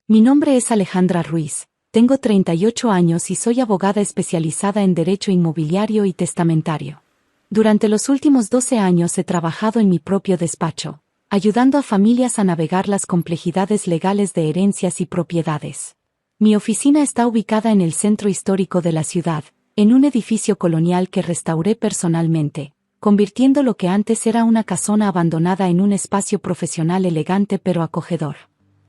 Mi nombre es Alejandra Ruiz, tengo 38 años y soy abogada especializada en Derecho Inmobiliario y Testamentario. Durante los últimos 12 años he trabajado en mi propio despacho, ayudando a familias a navegar las complejidades legales de herencias y propiedades. Mi oficina está ubicada en el centro histórico de la ciudad, en un edificio colonial que restauré personalmente, convirtiendo lo que antes era una casona abandonada en un espacio profesional elegante pero acogedor.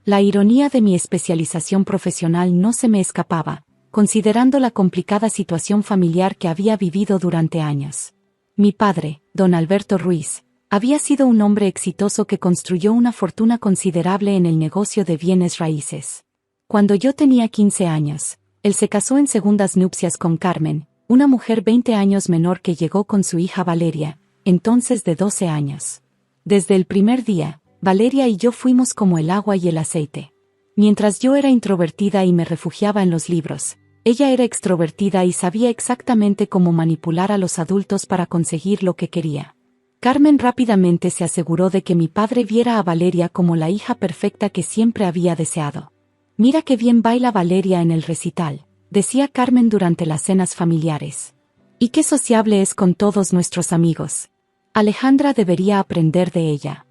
La ironía de mi especialización profesional no se me escapaba, considerando la complicada situación familiar que había vivido durante años. Mi padre, don Alberto Ruiz, había sido un hombre exitoso que construyó una fortuna considerable en el negocio de bienes raíces. Cuando yo tenía 15 años, él se casó en segundas nupcias con Carmen, una mujer 20 años menor que llegó con su hija Valeria, entonces de 12 años. Desde el primer día, Valeria y yo fuimos como el agua y el aceite. Mientras yo era introvertida y me refugiaba en los libros, ella era extrovertida y sabía exactamente cómo manipular a los adultos para conseguir lo que quería. Carmen rápidamente se aseguró de que mi padre viera a Valeria como la hija perfecta que siempre había deseado. «Mira qué bien baila Valeria en el recital», decía Carmen durante las cenas familiares. «Y qué sociable es con todos nuestros amigos. Alejandra debería aprender de ella».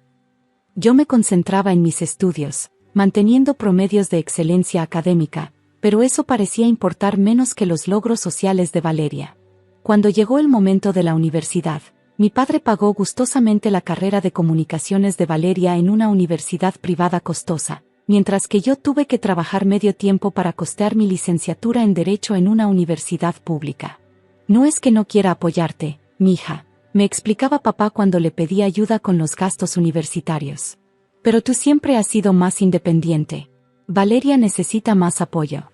Yo me concentraba en mis estudios, manteniendo promedios de excelencia académica, pero eso parecía importar menos que los logros sociales de Valeria. Cuando llegó el momento de la universidad, mi padre pagó gustosamente la carrera de comunicaciones de Valeria en una universidad privada costosa, mientras que yo tuve que trabajar medio tiempo para costear mi licenciatura en Derecho en una universidad pública. «No es que no quiera apoyarte, mija», me explicaba papá cuando le pedí ayuda con los gastos universitarios. «Pero tú siempre has sido más independiente. Valeria necesita más apoyo».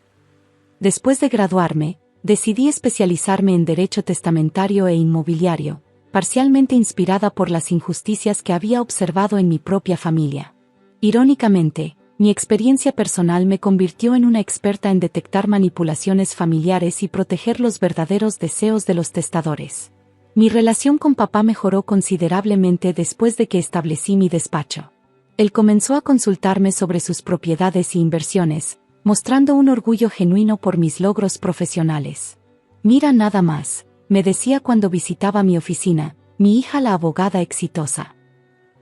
Después de graduarme, decidí especializarme en Derecho Testamentario e Inmobiliario, parcialmente inspirada por las injusticias que había observado en mi propia familia. Irónicamente, mi experiencia personal me convirtió en una experta en detectar manipulaciones familiares y proteger los verdaderos deseos de los testadores. Mi relación con papá mejoró considerablemente después de que establecí mi despacho. Él comenzó a consultarme sobre sus propiedades y inversiones, mostrando un orgullo genuino por mis logros profesionales. «Mira nada más», me decía cuando visitaba mi oficina, «mi hija la abogada exitosa».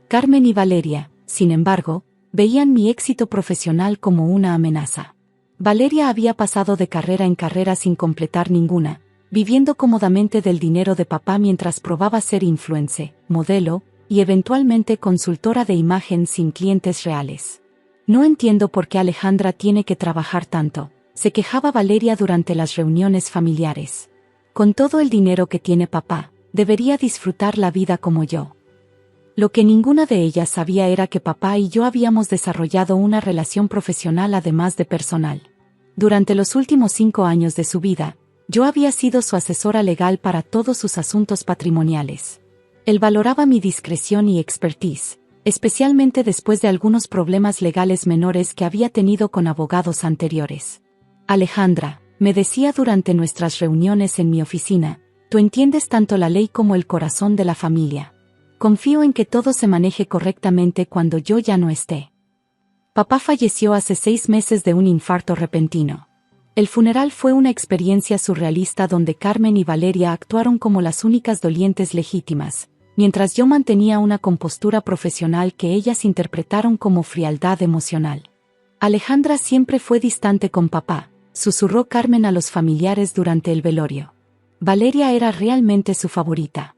Carmen y Valeria, sin embargo, veían mi éxito profesional como una amenaza. Valeria había pasado de carrera en carrera sin completar ninguna, viviendo cómodamente del dinero de papá mientras probaba ser influencer, modelo, y eventualmente consultora de imagen sin clientes reales. «No entiendo por qué Alejandra tiene que trabajar tanto», se quejaba Valeria durante las reuniones familiares. «Con todo el dinero que tiene papá, debería disfrutar la vida como yo». Lo que ninguna de ellas sabía era que papá y yo habíamos desarrollado una relación profesional además de personal. Durante los últimos 5 años de su vida, yo había sido su asesora legal para todos sus asuntos patrimoniales. Él valoraba mi discreción y expertise, especialmente después de algunos problemas legales menores que había tenido con abogados anteriores. «Alejandra», me decía durante nuestras reuniones en mi oficina, «tú entiendes tanto la ley como el corazón de la familia. Confío en que todo se maneje correctamente cuando yo ya no esté». Papá falleció hace 6 meses de un infarto repentino. El funeral fue una experiencia surrealista donde Carmen y Valeria actuaron como las únicas dolientes legítimas, mientras yo mantenía una compostura profesional que ellas interpretaron como frialdad emocional. «Alejandra siempre fue distante con papá», susurró Carmen a los familiares durante el velorio. Valeria era realmente su favorita.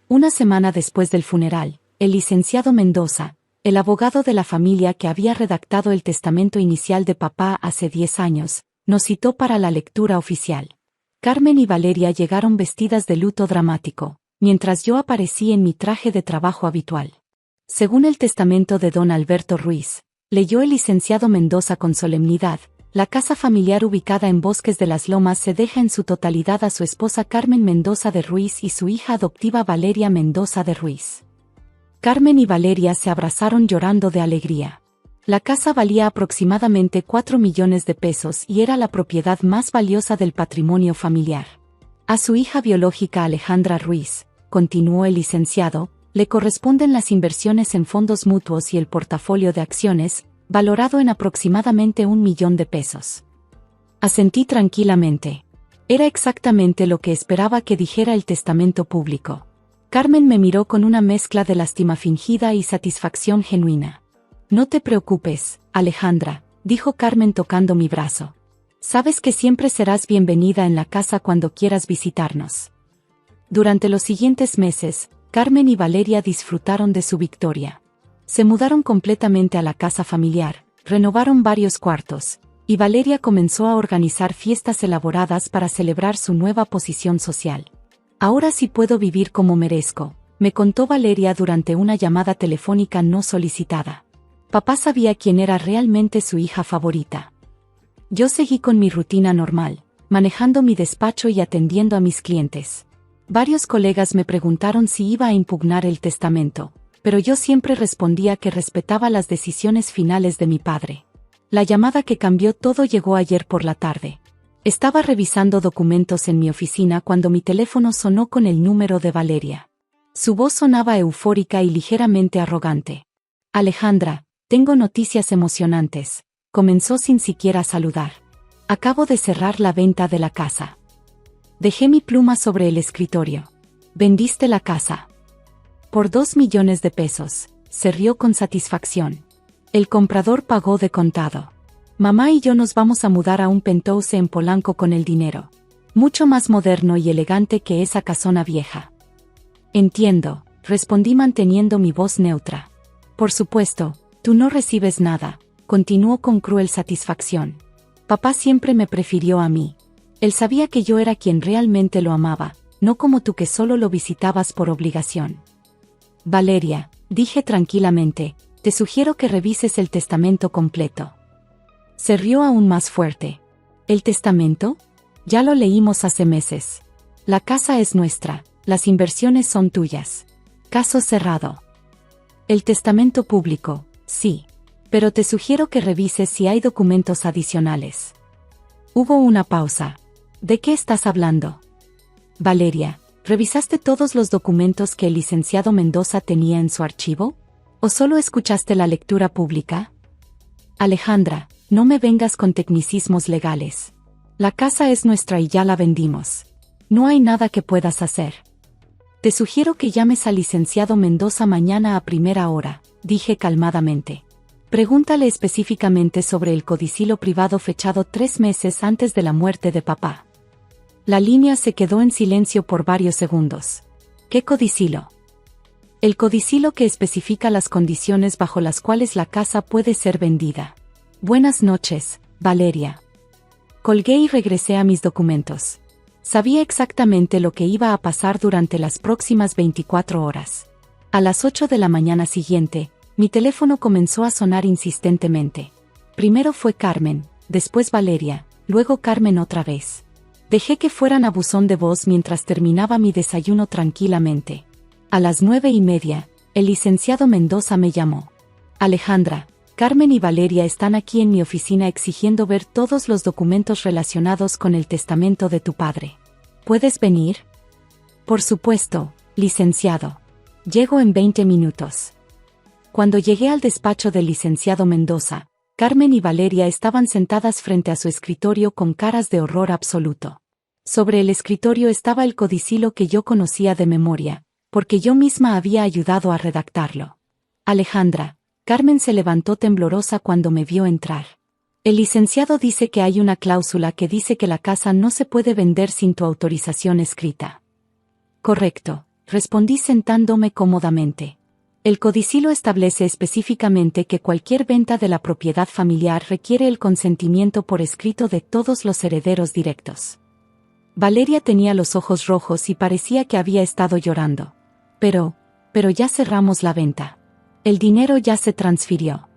Una semana después del funeral, el licenciado Mendoza, el abogado de la familia que había redactado el testamento inicial de papá hace 10 años, nos citó para la lectura oficial. Carmen y Valeria llegaron vestidas de luto dramático, mientras yo aparecí en mi traje de trabajo habitual. Según el testamento de don Alberto Ruiz, leyó el licenciado Mendoza con solemnidad, la casa familiar ubicada en Bosques de las Lomas se deja en su totalidad a su esposa Carmen Mendoza de Ruiz y su hija adoptiva Valeria Mendoza de Ruiz. Carmen y Valeria se abrazaron llorando de alegría. La casa valía aproximadamente 4 millones de pesos y era la propiedad más valiosa del patrimonio familiar. A su hija biológica Alejandra Ruiz, continuó el licenciado, le corresponden las inversiones en fondos mutuos y el portafolio de acciones, valorado en aproximadamente 1 millón de pesos. Asentí tranquilamente. Era exactamente lo que esperaba que dijera el testamento público. Carmen me miró con una mezcla de lástima fingida y satisfacción genuina. No te preocupes, Alejandra, dijo Carmen tocando mi brazo. Sabes que siempre serás bienvenida en la casa cuando quieras visitarnos. Durante los siguientes meses, Carmen y Valeria disfrutaron de su victoria. Se mudaron completamente a la casa familiar, renovaron varios cuartos, y Valeria comenzó a organizar fiestas elaboradas para celebrar su nueva posición social. Ahora sí puedo vivir como merezco, me contó Valeria durante una llamada telefónica no solicitada. Papá sabía quién era realmente su hija favorita. Yo seguí con mi rutina normal, manejando mi despacho y atendiendo a mis clientes. Varios colegas me preguntaron si iba a impugnar el testamento, pero yo siempre respondía que respetaba las decisiones finales de mi padre. La llamada que cambió todo llegó ayer por la tarde. Estaba revisando documentos en mi oficina cuando mi teléfono sonó con el número de Valeria. Su voz sonaba eufórica y ligeramente arrogante. Alejandra, tengo noticias emocionantes, comenzó sin siquiera saludar. Acabo de cerrar la venta de la casa. Dejé mi pluma sobre el escritorio. ¿Vendiste la casa? Por 2 millones de pesos, se rió con satisfacción. El comprador pagó de contado. Mamá y yo nos vamos a mudar a un penthouse en Polanco con el dinero. Mucho más moderno y elegante que esa casona vieja. Entiendo, respondí manteniendo mi voz neutra. Por supuesto, tú no recibes nada, continuó con cruel satisfacción. Papá siempre me prefirió a mí. Él sabía que yo era quien realmente lo amaba, no como tú que solo lo visitabas por obligación. Valeria, dije tranquilamente, te sugiero que revises el testamento completo. Se rió aún más fuerte. ¿El testamento? Ya lo leímos hace meses. La casa es nuestra, las inversiones son tuyas. Caso cerrado. El testamento público, sí. Pero te sugiero que revises si hay documentos adicionales. Hubo una pausa. ¿De qué estás hablando? Valeria, ¿revisaste todos los documentos que el licenciado Mendoza tenía en su archivo? ¿O solo escuchaste la lectura pública? Alejandra, no me vengas con tecnicismos legales. La casa es nuestra y ya la vendimos. No hay nada que puedas hacer. Te sugiero que llames al licenciado Mendoza mañana a primera hora, dije calmadamente. Pregúntale específicamente sobre el codicilo privado fechado 3 meses antes de la muerte de papá. La línea se quedó en silencio por varios segundos. ¿Qué codicilo? El codicilo que especifica las condiciones bajo las cuales la casa puede ser vendida. Buenas noches, Valeria. Colgué y regresé a mis documentos. Sabía exactamente lo que iba a pasar durante las próximas 24 horas. A las 8 de la mañana siguiente, mi teléfono comenzó a sonar insistentemente. Primero fue Carmen, después Valeria, luego Carmen otra vez. Dejé que fueran a buzón de voz mientras terminaba mi desayuno tranquilamente. A las 9:30, el licenciado Mendoza me llamó. Alejandra, Carmen y Valeria están aquí en mi oficina exigiendo ver todos los documentos relacionados con el testamento de tu padre. ¿Puedes venir? Por supuesto, licenciado. Llego en 20 minutos. Cuando llegué al despacho del licenciado Mendoza, Carmen y Valeria estaban sentadas frente a su escritorio con caras de horror absoluto. Sobre el escritorio estaba el codicilo que yo conocía de memoria, porque yo misma había ayudado a redactarlo. Alejandra, Carmen se levantó temblorosa cuando me vio entrar. El licenciado dice que hay una cláusula que dice que la casa no se puede vender sin tu autorización escrita. Correcto, respondí sentándome cómodamente. El codicilo establece específicamente que cualquier venta de la propiedad familiar requiere el consentimiento por escrito de todos los herederos directos. Valeria tenía los ojos rojos y parecía que había estado llorando. Pero ya cerramos la venta. El dinero ya se transfirió.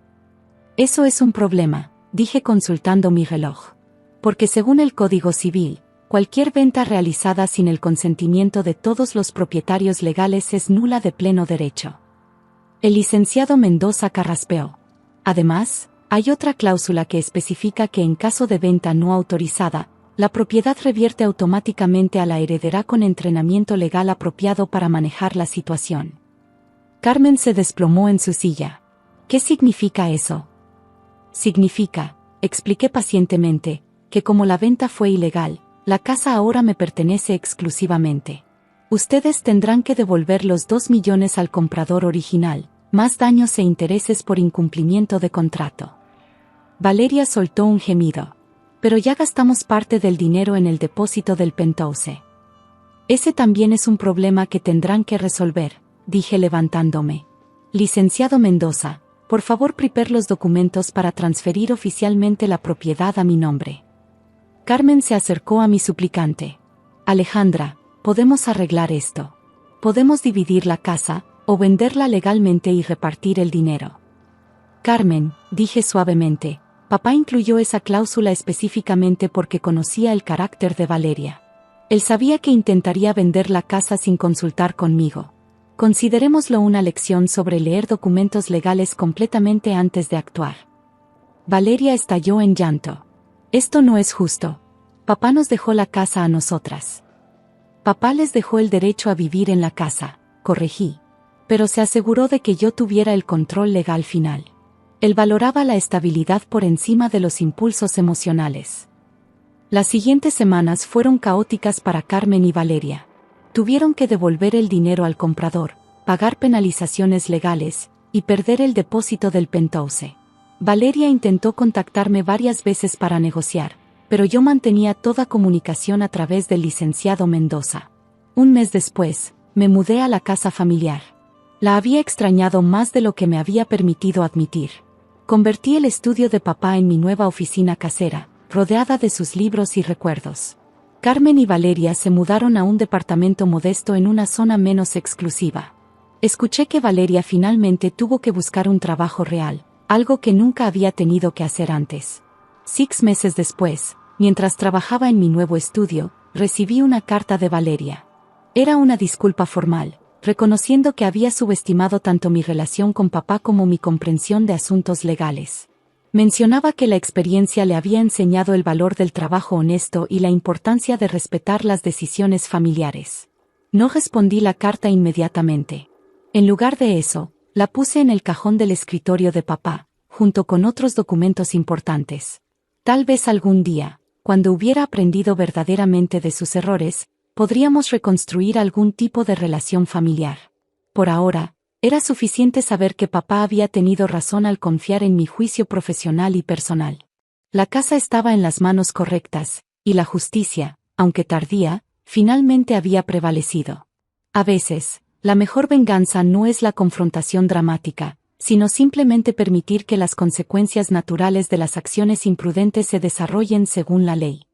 Eso es un problema, dije consultando mi reloj. Porque según el Código Civil, cualquier venta realizada sin el consentimiento de todos los propietarios legales es nula de pleno derecho. El licenciado Mendoza carraspeó. Además, hay otra cláusula que especifica que en caso de venta no autorizada, la propiedad revierte automáticamente a la heredera con entrenamiento legal apropiado para manejar la situación. Carmen se desplomó en su silla. ¿Qué significa eso? Significa, expliqué pacientemente, que como la venta fue ilegal, la casa ahora me pertenece exclusivamente. Ustedes tendrán que devolver los 2 millones al comprador original, más daños e intereses por incumplimiento de contrato. Valeria soltó un gemido. Pero ya gastamos parte del dinero en el depósito del penthouse. Ese también es un problema que tendrán que resolver, dije levantándome. Licenciado Mendoza, por favor prepare los documentos para transferir oficialmente la propiedad a mi nombre. Carmen se acercó a mi suplicante. Alejandra, podemos arreglar esto. Podemos dividir la casa, o venderla legalmente y repartir el dinero. Carmen, dije suavemente, papá incluyó esa cláusula específicamente porque conocía el carácter de Valeria. Él sabía que intentaría vender la casa sin consultar conmigo. Considerémoslo una lección sobre leer documentos legales completamente antes de actuar. Valeria estalló en llanto. Esto no es justo. Papá nos dejó la casa a nosotras. Papá les dejó el derecho a vivir en la casa, corregí. Pero se aseguró de que yo tuviera el control legal final. Él valoraba la estabilidad por encima de los impulsos emocionales. Las siguientes semanas fueron caóticas para Carmen y Valeria. Tuvieron que devolver el dinero al comprador, pagar penalizaciones legales, y perder el depósito del penthouse. Valeria intentó contactarme varias veces para negociar, pero yo mantenía toda comunicación a través del licenciado Mendoza. Un mes después, me mudé a la casa familiar. La había extrañado más de lo que me había permitido admitir. Convertí el estudio de papá en mi nueva oficina casera, rodeada de sus libros y recuerdos. Carmen y Valeria se mudaron a un departamento modesto en una zona menos exclusiva. Escuché que Valeria finalmente tuvo que buscar un trabajo real, algo que nunca había tenido que hacer antes. 6 meses después, mientras trabajaba en mi nuevo estudio, recibí una carta de Valeria. Era una disculpa formal, reconociendo que había subestimado tanto mi relación con papá como mi comprensión de asuntos legales. Mencionaba que la experiencia le había enseñado el valor del trabajo honesto y la importancia de respetar las decisiones familiares. No respondí la carta inmediatamente. En lugar de eso, la puse en el cajón del escritorio de papá, junto con otros documentos importantes. Tal vez algún día, cuando hubiera aprendido verdaderamente de sus errores, podríamos reconstruir algún tipo de relación familiar. Por ahora, era suficiente saber que papá había tenido razón al confiar en mi juicio profesional y personal. La casa estaba en las manos correctas, y la justicia, aunque tardía, finalmente había prevalecido. A veces, la mejor venganza no es la confrontación dramática, sino simplemente permitir que las consecuencias naturales de las acciones imprudentes se desarrollen según la ley.